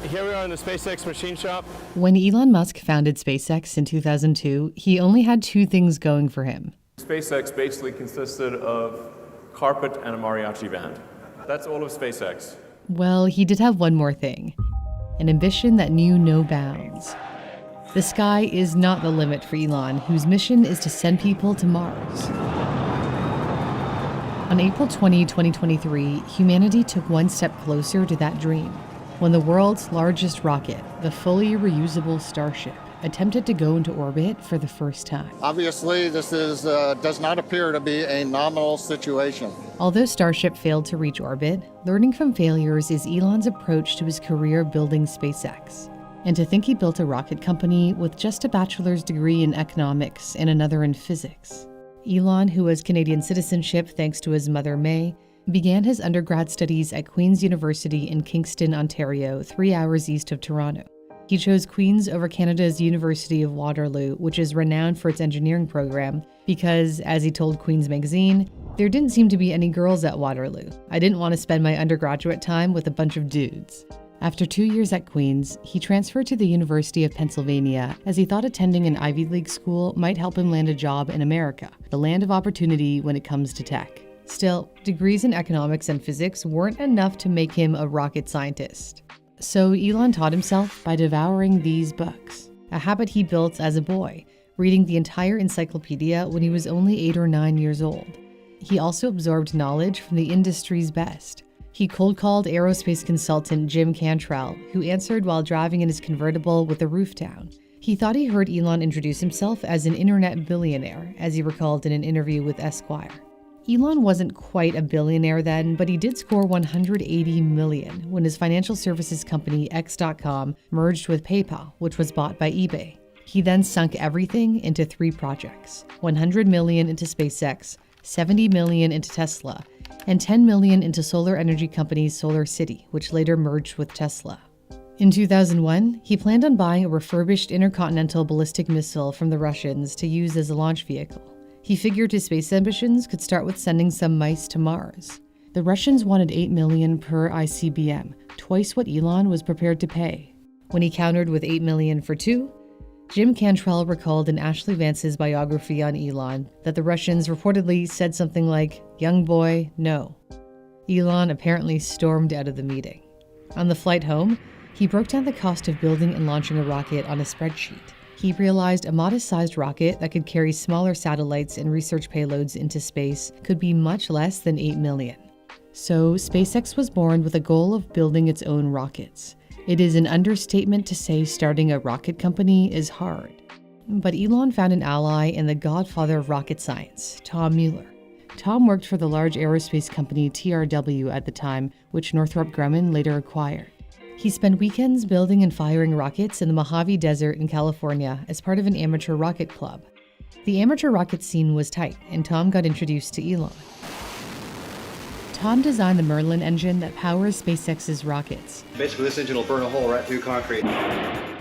Here we are in the SpaceX machine shop. When Elon Musk founded SpaceX in 2002, he only had two things going for him. SpaceX basically consisted of carpet and a mariachi band. That's all of SpaceX. Well, he did have one more thing, an ambition that knew no bounds. The sky is not the limit for Elon, whose mission is to send people to Mars. On April 20, 2023, humanity took one step closer to that dream when the world's largest rocket, the fully reusable Starship, attempted to go into orbit for the first time. Obviously, this does not appear to be a nominal situation. Although Starship failed to reach orbit, learning from failures is Elon's approach to his career building SpaceX. And to think he built a rocket company with just a bachelor's degree in economics and another in physics. Elon, who has Canadian citizenship thanks to his mother May, began his undergrad studies at Queen's University in Kingston, Ontario, 3 hours east of Toronto. He chose Queen's over Canada's University of Waterloo, which is renowned for its engineering program, because, as he told Queen's magazine, there didn't seem to be any girls at Waterloo. I didn't want to spend my undergraduate time with a bunch of dudes. After 2 years at Queen's, he transferred to the University of Pennsylvania as he thought attending an Ivy League school might help him land a job in America, the land of opportunity when it comes to tech. Still, degrees in economics and physics weren't enough to make him a rocket scientist. So Elon taught himself by devouring these books, a habit he built as a boy, reading the entire encyclopedia when he was only 8 or 9 years old. He also absorbed knowledge from the industry's best. He cold-called aerospace consultant Jim Cantrell, who answered while driving in his convertible with the roof down. He thought he heard Elon introduce himself as an internet billionaire, as he recalled in an interview with Esquire. Elon wasn't quite a billionaire then, but he did score $180 million when his financial services company X.com merged with PayPal, which was bought by eBay. He then sunk everything into 3 projects, $100 million into SpaceX, $70 million into Tesla, and $10 million into solar energy company SolarCity, which later merged with Tesla. In 2001, he planned on buying a refurbished intercontinental ballistic missile from the Russians to use as a launch vehicle. He figured his space ambitions could start with sending some mice to Mars. The Russians wanted $8 million per ICBM, twice what Elon was prepared to pay. When he countered with $8 million for 2, Jim Cantrell recalled in Ashley Vance's biography on Elon that the Russians reportedly said something like, "Young boy, no." Elon apparently stormed out of the meeting. On the flight home, he broke down the cost of building and launching a rocket on a spreadsheet. He realized a modest-sized rocket that could carry smaller satellites and research payloads into space could be much less than $8 million. So SpaceX was born with a goal of building its own rockets. It is an understatement to say starting a rocket company is hard. But Elon found an ally in the godfather of rocket science, Tom Mueller. Tom worked for the large aerospace company TRW at the time, which Northrop Grumman later acquired. He spent weekends building and firing rockets in the Mojave Desert in California as part of an amateur rocket club. The amateur rocket scene was tight, and Tom got introduced to Elon. Tom designed the Merlin engine that powers SpaceX's rockets. Basically, this engine will burn a hole right through concrete.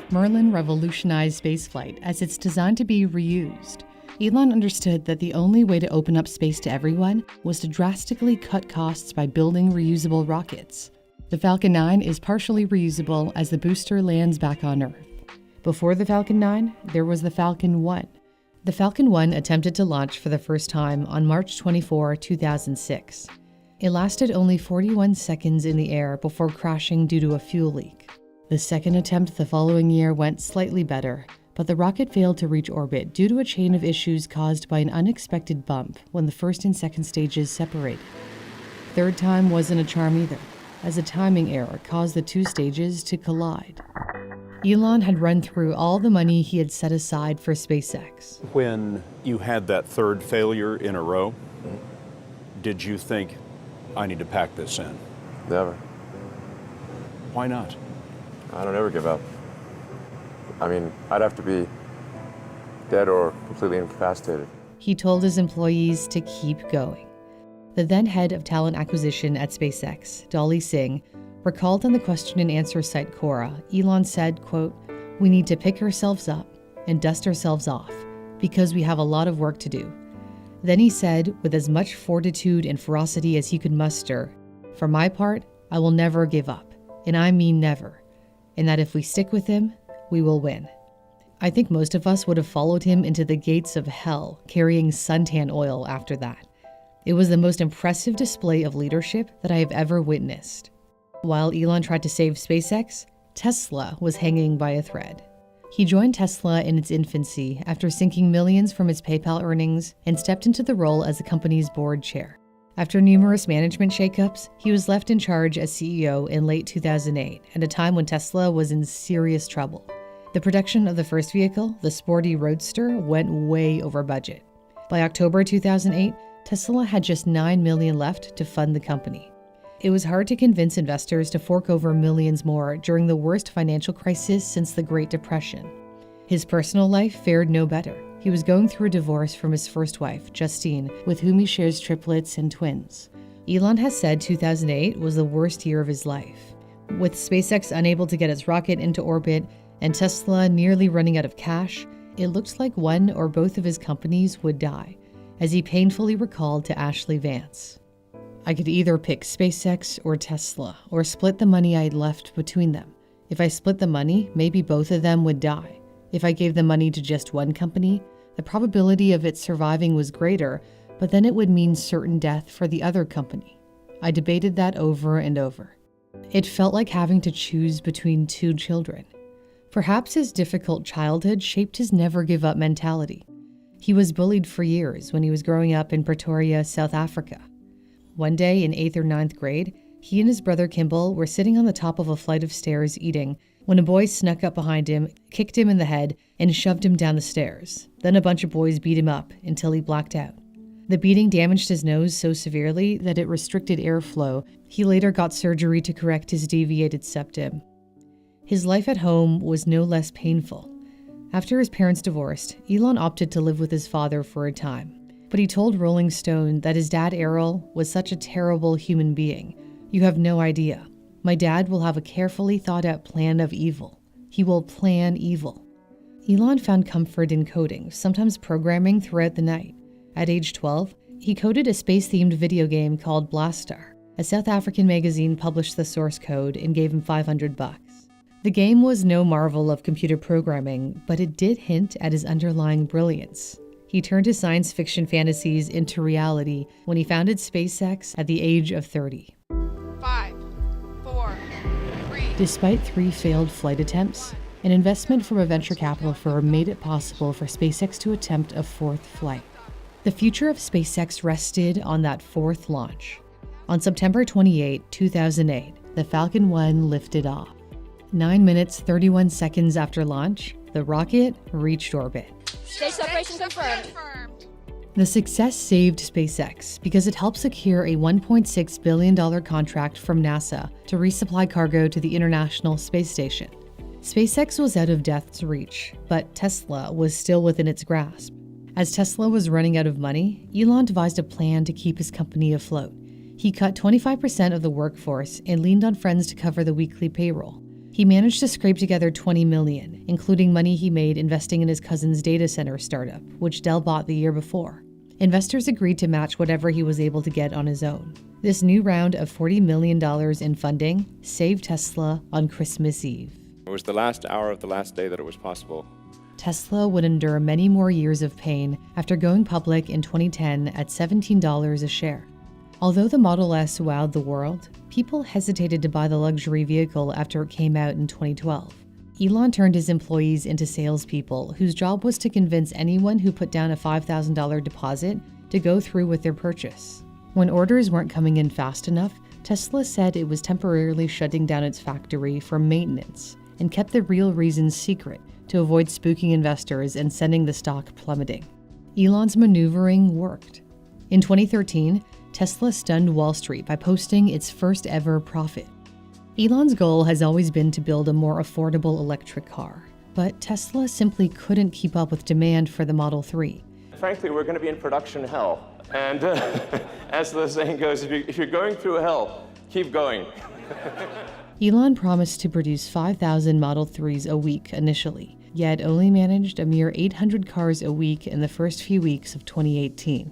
Merlin revolutionized spaceflight as it's designed to be reused. Elon understood that the only way to open up space to everyone was to drastically cut costs by building reusable rockets. The Falcon 9 is partially reusable as the booster lands back on Earth. Before the Falcon 9, there was the Falcon 1. The Falcon 1 attempted to launch for the first time on March 24, 2006. It lasted only 41 seconds in the air before crashing due to a fuel leak. The second attempt the following year went slightly better, but the rocket failed to reach orbit due to a chain of issues caused by an unexpected bump when the first and second stages separated. Third time wasn't a charm either, as a timing error caused the 2 stages to collide. Elon had run through all the money he had set aside for SpaceX. When you had that third failure in a row, did you think, I need to pack this in? Never. Why not? I don't ever give up. I mean, I'd have to be dead or completely incapacitated. He told his employees to keep going. The then head of talent acquisition at SpaceX, Dolly Singh, recalled on the question and answer site Quora, Elon said, quote, "We need to pick ourselves up and dust ourselves off because we have a lot of work to do." Then he said, with as much fortitude and ferocity as he could muster, "For my part, I will never give up, and I mean never. and that if we stick with him, we will win. I think most of us would have followed him into the gates of hell, carrying suntan oil after that. It was the most impressive display of leadership that I have ever witnessed. While Elon tried to save SpaceX, Tesla was hanging by a thread. He joined Tesla in its infancy after sinking millions from its PayPal earnings and stepped into the role as the company's board chair. After numerous management shakeups, he was left in charge as CEO in late 2008, at a time when Tesla was in serious trouble. The production of the first vehicle, the sporty Roadster, went way over budget. By October 2008, Tesla had just $9 million left to fund the company. It was hard to convince investors to fork over millions more during the worst financial crisis since the Great Depression. His personal life fared no better. He was going through a divorce from his first wife, Justine, with whom he shares triplets and twins. Elon has said 2008 was the worst year of his life. With SpaceX unable to get its rocket into orbit and Tesla nearly running out of cash, it looked like one or both of his companies would die, as he painfully recalled to Ashley Vance. I could either pick SpaceX or Tesla, or split the money I had left between them. If I split the money, maybe both of them would die. If I gave the money to just one company, the probability of it surviving was greater, but then it would mean certain death for the other company. I debated that over and over. It felt like having to choose between two children. Perhaps his difficult childhood shaped his never-give-up mentality. He was bullied for years when he was growing up in Pretoria, South Africa. One day in 8th or 9th grade, he and his brother Kimball were sitting on the top of a flight of stairs eating when a boy snuck up behind him, kicked him in the head, and shoved him down the stairs. Then a bunch of boys beat him up until he blacked out. The beating damaged his nose so severely that it restricted airflow. He later got surgery to correct his deviated septum. His life at home was no less painful. After his parents divorced, Elon opted to live with his father for a time. But he told Rolling Stone that his dad, Errol, was such a terrible human being. You have no idea. My dad will have a carefully thought out plan of evil. He will plan evil. Elon found comfort in coding, sometimes programming throughout the night. At age 12, he coded a space-themed video game called Blastar. A South African magazine published the source code and gave him $500. The game was no marvel of computer programming, but it did hint at his underlying brilliance. He turned his science fiction fantasies into reality when he founded SpaceX at the age of 30. 5, 4, 3. Despite 3 failed flight attempts, an investment from a venture capital firm made it possible for SpaceX to attempt a 4th flight. The future of SpaceX rested on that 4th launch. On September 28, 2008, the Falcon 1 lifted off. 9 minutes, 31 seconds after launch, the rocket reached orbit. Stage separation confirmed. The success saved SpaceX because it helped secure a $1.6 billion contract from NASA to resupply cargo to the International Space Station. SpaceX was out of death's reach, but Tesla was still within its grasp. As Tesla was running out of money, Elon devised a plan to keep his company afloat. He cut 25% of the workforce and leaned on friends to cover the weekly payroll. He managed to scrape together $20 million, including money he made investing in his cousin's data center startup, which Dell bought the year before. Investors agreed to match whatever he was able to get on his own. This new round of $40 million in funding saved Tesla on Christmas Eve. It was the last hour of the last day that it was possible. Tesla would endure many more years of pain after going public in 2010 at $17 a share. Although the Model S wowed the world, people hesitated to buy the luxury vehicle after it came out in 2012. Elon turned his employees into salespeople whose job was to convince anyone who put down a $5,000 deposit to go through with their purchase. When orders weren't coming in fast enough, Tesla said it was temporarily shutting down its factory for maintenance and kept the real reasons secret to avoid spooking investors and sending the stock plummeting. Elon's maneuvering worked. In 2013, Tesla stunned Wall Street by posting its first ever profit. Elon's goal has always been to build a more affordable electric car, but Tesla simply couldn't keep up with demand for the Model 3. Frankly, we're going to be in production hell. And as the saying goes, if you're going through hell, keep going. Elon promised to produce 5,000 Model 3s a week initially, yet only managed a mere 800 cars a week in the first few weeks of 2018.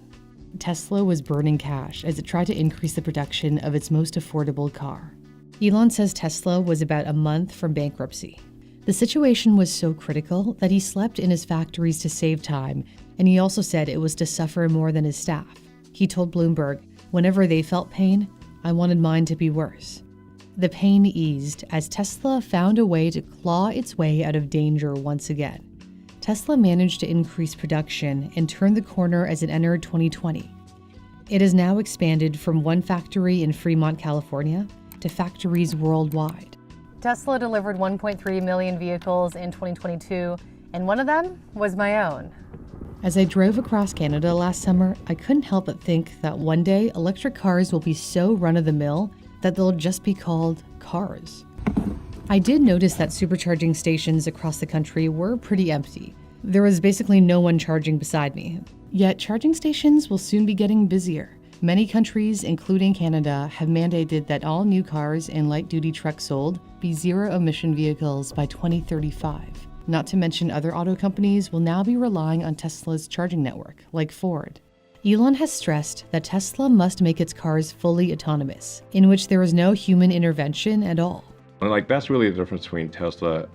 Tesla was burning cash as it tried to increase the production of its most affordable car. Elon says Tesla was about a month from bankruptcy. The situation was so critical that he slept in his factories to save time, and he also said it was to suffer more than his staff. He told Bloomberg, "Whenever they felt pain, I wanted mine to be worse." The pain eased as Tesla found a way to claw its way out of danger once again. Tesla managed to increase production and turn the corner as it entered 2020. It has now expanded from one factory in Fremont, California, to factories worldwide. Tesla delivered 1.3 million vehicles in 2022, and one of them was my own. As I drove across Canada last summer, I couldn't help but think that one day electric cars will be so run-of-the-mill that they'll just be called cars. I did notice that supercharging stations across the country were pretty empty. There was basically no one charging beside me. Yet charging stations will soon be getting busier. Many countries, including Canada, have mandated that all new cars and light-duty trucks sold be zero-emission vehicles by 2035. Not to mention other auto companies will now be relying on Tesla's charging network, like Ford. Elon has stressed that Tesla must make its cars fully autonomous, in which there is no human intervention at all. Like, that's really the difference between Tesla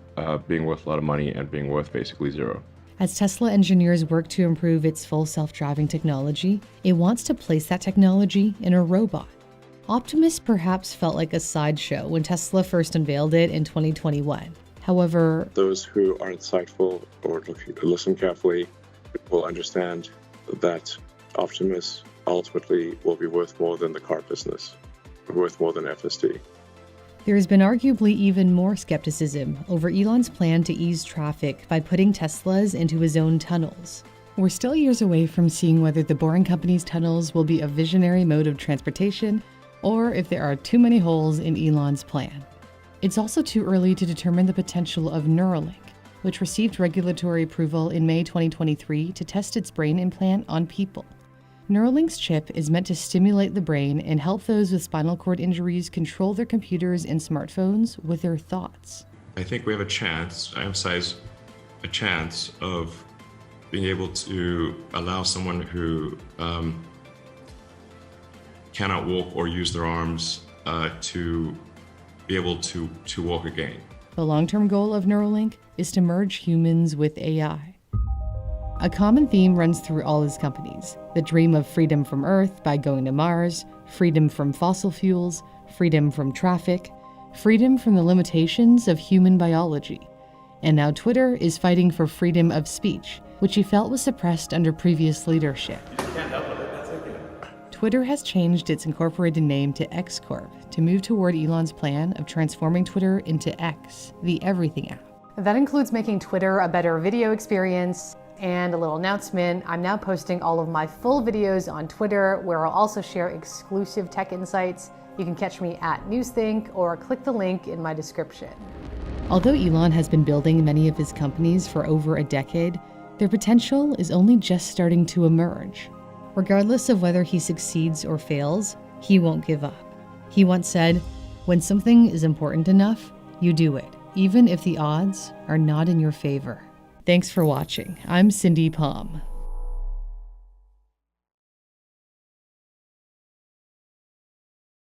being worth a lot of money and being worth basically zero. As Tesla engineers work to improve its full self-driving technology, it wants to place that technology in a robot. Optimus perhaps felt like a sideshow when Tesla first unveiled it in 2021. However, those who are insightful or listen carefully will understand that Optimus ultimately will be worth more than the car business, worth more than FSD. There has been arguably even more skepticism over Elon's plan to ease traffic by putting Teslas into his own tunnels. We're still years away from seeing whether the Boring Company's tunnels will be a visionary mode of transportation or if there are too many holes in Elon's plan. It's also too early to determine the potential of Neuralink, which received regulatory approval in May 2023 to test its brain implant on people. Neuralink's chip is meant to stimulate the brain and help those with spinal cord injuries control their computers and smartphones with their thoughts. I think we have a chance, I emphasize a chance, of being able to allow someone who cannot walk or use their arms to be able to walk again. The long-term goal of Neuralink is to merge humans with AI. A common theme runs through all his companies: the dream of freedom from Earth by going to Mars, freedom from fossil fuels, freedom from traffic, freedom from the limitations of human biology. And now Twitter is fighting for freedom of speech, which he felt was suppressed under previous leadership. Twitter has changed its incorporated name to X Corp to move toward Elon's plan of transforming Twitter into X, the everything app. That includes making Twitter a better video experience. And a little announcement, I'm now posting all of my full videos on Twitter, where I'll also share exclusive tech insights. You can catch me at Newsthink or click the link in my description. Although Elon has been building many of his companies for over a decade, their potential is only just starting to emerge. Regardless of whether he succeeds or fails, he won't give up. He once said, "When something is important enough, you do it, even if the odds are not in your favor." Thanks for watching. I'm Cindy Palm.